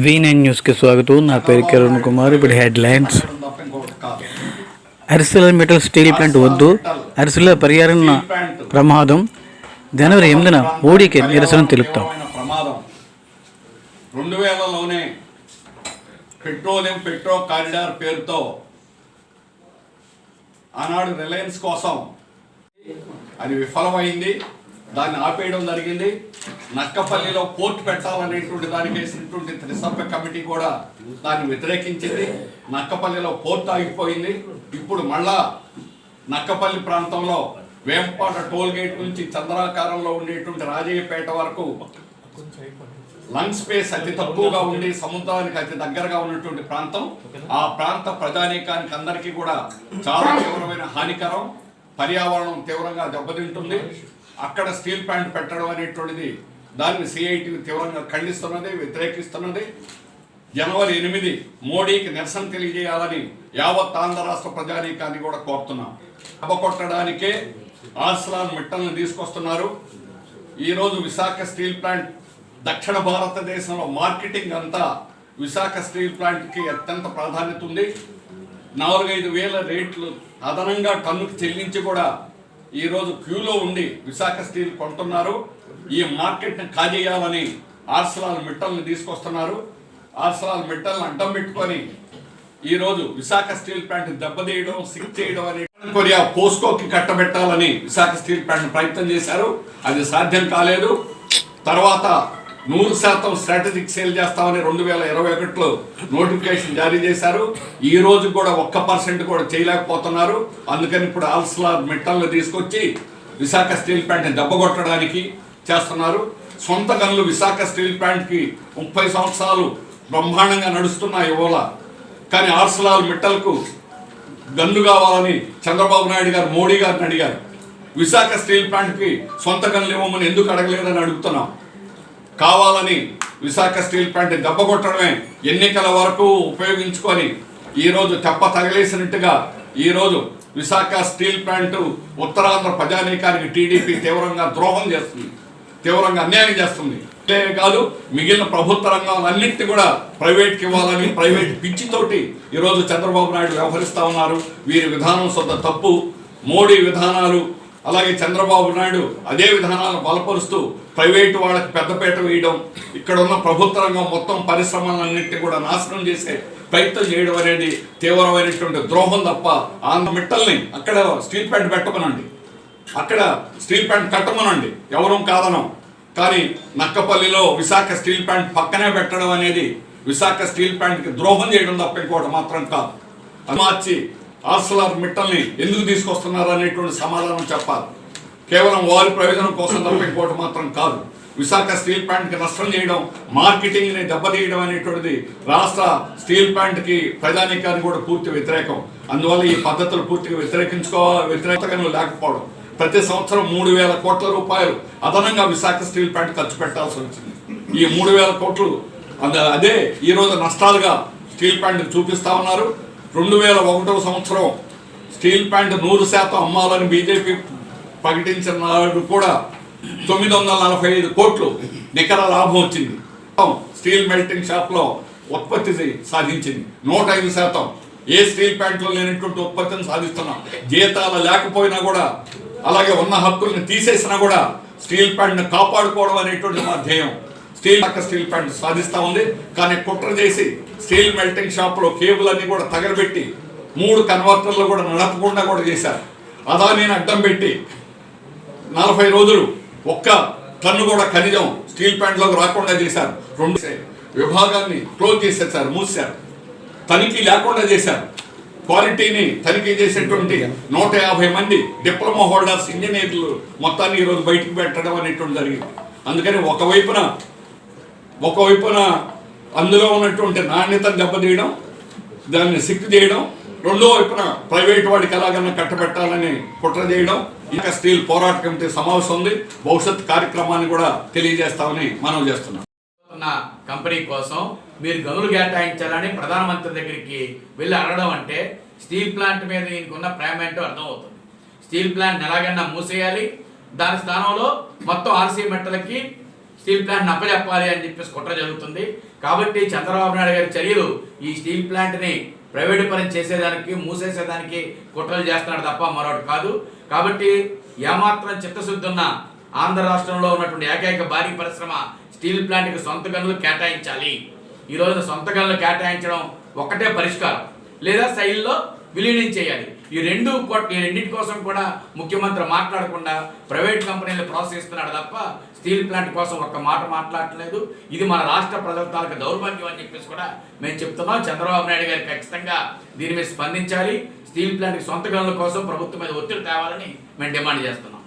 V9 న్యూస్కి స్వాగతం. నా పేరు కిరణ్ కుమార్. ఇప్పుడు హెడ్లైన్స్. అరిసెల మెటల్ స్టీల్ ప్లాంట్ వద్దు, అరిసెల పర్యావరణ ప్రమాదం. జనవరి 8న మోడీకి నిరసన తెలుపుతాం. 2000లోనే పెట్రో కారిడార్ పేరుతో ఆనాడు రిలయన్స్ కోసం అది విఫలమైంది. దాన్ని ఆపేయడం జరిగింది. నక్కపల్లిలో పోర్ట్ పెట్టాలనేటువంటి దానికి వేసినటువంటి త్రిసభ్య కమిటీ కూడా దాన్ని వ్యతిరేకించింది. నక్కపల్లిలో పోర్ట్ ఆగిపోయింది. ఇప్పుడు మళ్ళా నక్కపల్లి ప్రాంతంలో వేంపాట టోల్ గేట్ నుంచి చంద్రాకారంలో ఉండేటువంటి రాజయ్యపేట వరకు లంగ్ స్పేస్ అతి తక్కువగా ఉండి సముద్రానికి అతి దగ్గరగా ఉన్నటువంటి ప్రాంతం. ఆ ప్రాంత ప్రజానీకానికి అందరికీ కూడా చాలా తీవ్రమైన హానికరం. పర్యావరణం తీవ్రంగా దెబ్బతింటుంది. అక్కడ స్టీల్ ప్లాంట్ పెట్టడం అనేటువంటిది దాన్ని సిఐటి తీవ్రంగా ఖండిస్తున్నది, వ్యతిరేకిస్తున్నది. జనవరి 8 మోడీకి నిరసన తెలియజేయాలని యావత్ ఆంధ్ర రాష్ట్ర ప్రజానీకాన్ని కూడా కోరుతున్నాం. కొట్టడానికే ఆర్సెలర్ మిట్టల్ని తీసుకొస్తున్నారు. ఈరోజు విశాఖ స్టీల్ ప్లాంట్ దక్షిణ భారతదేశంలో మార్కెటింగ్ అంతా విశాఖ స్టీల్ ప్లాంట్కి అత్యంత ప్రాధాన్యత ఉంది. 4-5 వేల రేట్లు అదనంగా టన్నుకు చెల్లించి కూడా ఈరోజు క్యూలో ఉండి విశాఖ స్టీల్ కొంటున్నారు. ఈ మార్కెట్ని కాజేయాలని ఆర్సెలర్ మిట్టల్ని తీసుకొస్తున్నారు. ఆర్సెలర్ మిట్టల్ని అడ్డం పెట్టుకొని ఈరోజు విశాఖ స్టీల్ ప్లాంట్ దెబ్బతీయడం, సిక్ చేయడం అనే కొరియా పోస్కోకి కట్టబెట్టాలని విశాఖ స్టీల్ ప్లాంట్ ప్రయత్నం చేశారు. అది సాధ్యం కాలేదు. తర్వాత 100% స్ట్రాటజిక్ సేల్ చేస్తామని 2021లో నోటిఫికేషన్ జారీ చేశారు. ఈ రోజు కూడా 1% కూడా చేయలేకపోతున్నారు. అందుకని ఇప్పుడు ఆర్సెలర్ మిట్టల్ని తీసుకొచ్చి విశాఖ స్టీల్ ప్లాంట్ని దెబ్బకొట్టడానికి చేస్తున్నారు. సొంత గనులు విశాఖ స్టీల్ ప్లాంట్కి 30 సంవత్సరాలు బ్రహ్మాండంగా నడుస్తున్నాయి ఇవాళ. కానీ ఆర్సెలర్ మిట్టల్కు గన్లు కావాలని చంద్రబాబు నాయుడు గారు మోడీ గారిని అడిగారు. విశాఖ స్టీల్ ప్లాంట్కి సొంత గన్లు ఇవ్వమని ఎందుకు అడగలేదని అడుగుతున్నాం. కావాలని విశాఖ స్టీల్ ప్లాంట్ దెబ్బకొట్టడమే ఎన్నికల వరకు ఉపయోగించుకొని ఈరోజు తెప్ప తగిలేసినట్టుగా ఈరోజు విశాఖ స్టీల్ ప్లాంట్ ఉత్తరాంధ్ర ప్రజానీకానికి టీడీపీ తీవ్రంగా ద్రోహం చేస్తుంది, తీవ్రంగా అన్యాయం చేస్తుంది. ఇదే కాదు, మిగిలిన ప్రభుత్వ రంగాలన్నింటినీ కూడా ప్రైవేట్కి ఇవ్వాలని ప్రైవేట్ పిచ్చితోటి ఈరోజు చంద్రబాబు నాయుడు వ్యవహరిస్తూ ఉన్నారు. వీరి విధానం సొంత తప్పు. మోడీ విధానాలు అలాగే చంద్రబాబు నాయుడు అదే విధానాలను బలపరుస్తూ ప్రైవేటు వాళ్ళకి పెద్దపీట వేయడం, ఇక్కడ ఉన్న ప్రభుత్వ రంగం మొత్తం పరిశ్రమలన్నింటినీ కూడా నాశనం చేసే ప్రయత్నం చేయడం అనేది తీవ్రమైనటువంటి ద్రోహం తప్ప. ఆంధ్ర మిట్టల్ని అక్కడ స్టీల్ ప్లాంట్ పెట్టమనండి, అక్కడ స్టీల్ ప్లాంట్ కట్టమనండి, ఎవరూ కాదనం. కానీ నక్కపల్లిలో విశాఖ స్టీల్ ప్లాంట్ పక్కనే పెట్టడం అనేది విశాఖ స్టీల్ ప్లాంట్కి ద్రోహం చేయడం తప్ప ఇంకోటి మాత్రం కాదు. మార్చి ఆర్సెలర్ మిట్టల్ని ఎందుకు తీసుకొస్తున్నారు అనేటువంటి సమాధానం చెప్పాలి. కేవలం వారి ప్రయోజనం కోసం తప్ప ఇంకోటి మాత్రం కాదు. విశాఖ స్టీల్ ప్లాంట్కి నష్టం చేయడం, మార్కెటింగ్ని దెబ్బతీయడం అనేటువంటిది రాష్ట్ర స్టీల్ ప్లాంట్కి ప్రజానీకానికి కూడా పూర్తి వ్యతిరేకం. అందువల్ల ఈ పద్ధతులు పూర్తిగా వ్యతిరేకతగా లేకపోవడం. ప్రతి సంవత్సరం 3,000 కోట్ల రూపాయలు అదనంగా విశాఖ స్టీల్ ప్లాంట్ ఖర్చు పెట్టాల్సి వచ్చింది. ఈ 3,000 కోట్లు అదే ఈరోజు నష్టాలుగా స్టీల్ ప్లాంట్ చూపిస్తా ఉన్నారు. 2001వ సంవత్సరం స్టీల్ ప్లాంట్ 100% అమ్మాలని బీజేపీ ప్రకటించిన నాడు కూడా 945 కోట్లు నికర లాభం వచ్చింది. స్టీల్ మెల్టింగ్ షాప్లో ఉత్పత్తి సాధించింది 105%. ఏ స్టీల్ ప్లాంట్లో లేనటువంటి ఉత్పత్తిని సాధిస్తున్నాం. జీతాలు లేకపోయినా కూడా, అలాగే ఉన్న హక్కుల్ని తీసేసినా కూడా స్టీల్ ప్లాంట్ని కాపాడుకోవడం అనేటువంటి మా ధ్యేయం. స్టీల్ ప్లాంట్ సాధిస్తూ ఉంది. కానీ కుట్ర చేసి స్టీల్ మెల్టింగ్ షాప్లో కేబుల్ అన్ని కూడా తగలబెట్టి 3 కన్వర్టర్లు కూడా నడపకుండా కూడా చేశారు. అదానిని అడ్డం పెట్టి 40 రోజులు ఒక్క టన్ను కూడా ఖనిజం స్టీల్ ప్లాంట్లోకి రాకుండా చేశారు. 2 విభాగాన్ని క్లోజ్ చేసేసారు, మూసారు, తనిఖీ లేకుండా చేశారు. క్వాలిటీని తనిఖీ చేసేటువంటి 150 మంది డిప్లొమా హోల్డర్స్ ఇంజనీర్లు మొత్తాన్ని ఈరోజు బయటకు పెట్టడం అనేటువంటి జరిగింది. అందుకని ఒకవైపున అందులో ఉన్నటువంటి నాణ్యతను దెబ్బతీయడం, దాన్ని సిక్కు చేయడం, రెండో వైపున ప్రైవేట్ వాడికి ఎలాగైనా కట్టబెట్టాలని కుట్ర చేయడం. ఇంకా స్టీల్ పోరాట కమిటీ సమావేశం ఉంది. భవిష్యత్ కార్యక్రమాన్ని కూడా తెలియజేస్తామని మనం చేస్తున్నాం. కంపెనీ కోసం మీరు గనులు కేటాయించాలని ప్రధానమంత్రి దగ్గరికి వెళ్ళి అడగడం అంటే స్టీల్ ప్లాంట్ మీద ఈయనకున్న ప్రేమ ఏంటో అర్థమవుతుంది. స్టీల్ ప్లాంట్ ఎలాగైనా మూసేయాలి, దాని స్థానంలో మొత్తం ఆర్సీ మెట్టలకి స్టీల్ ప్లాంట్ని అప్పచెప్పాలి అని చెప్పేసి కుట్ర జరుగుతుంది. కాబట్టి చంద్రబాబు నాయుడు గారి చర్యలు ఈ స్టీల్ ప్లాంట్ని ప్రైవేటు పరం చేసేదానికి, మూసేసేదానికి కుట్రలు చేస్తున్నాడు తప్ప మరొకటి కాదు. కాబట్టి ఏమాత్రం చిత్తశుద్ధి ఉన్న ఆంధ్ర రాష్ట్రంలో ఉన్నటువంటి ఏకైక భారీ పరిశ్రమ స్టీల్ ప్లాంట్కి సొంత గనులు కేటాయించాలి. ఈ రోజున సొంత గనులు కేటాయించడం ఒకటే పరిష్కారం, లేదా శైలిలో విలీనం చేయాలి. ఈ రెండింటి కోసం కూడా ముఖ్యమంత్రి మాట్లాడకుండా ప్రైవేట్ కంపెనీలు ప్రోత్సహిస్తున్నాడు తప్ప స్టీల్ ప్లాంట్ కోసం ఒక్క మాట మాట్లాడట్లేదు. ఇది మన రాష్ట్ర ప్రజల తాలూకు దౌర్భాగ్యం అని చెప్పేసి కూడా మేము చెప్తున్నాం. చంద్రబాబు నాయుడు గారు ఖచ్చితంగా దీని మీద స్పందించాలి. స్టీల్ ప్లాంట్కి సొంత గనుల కోసం ప్రభుత్వం మీద ఒత్తిడి తేవాలని మేము డిమాండ్ చేస్తున్నాం.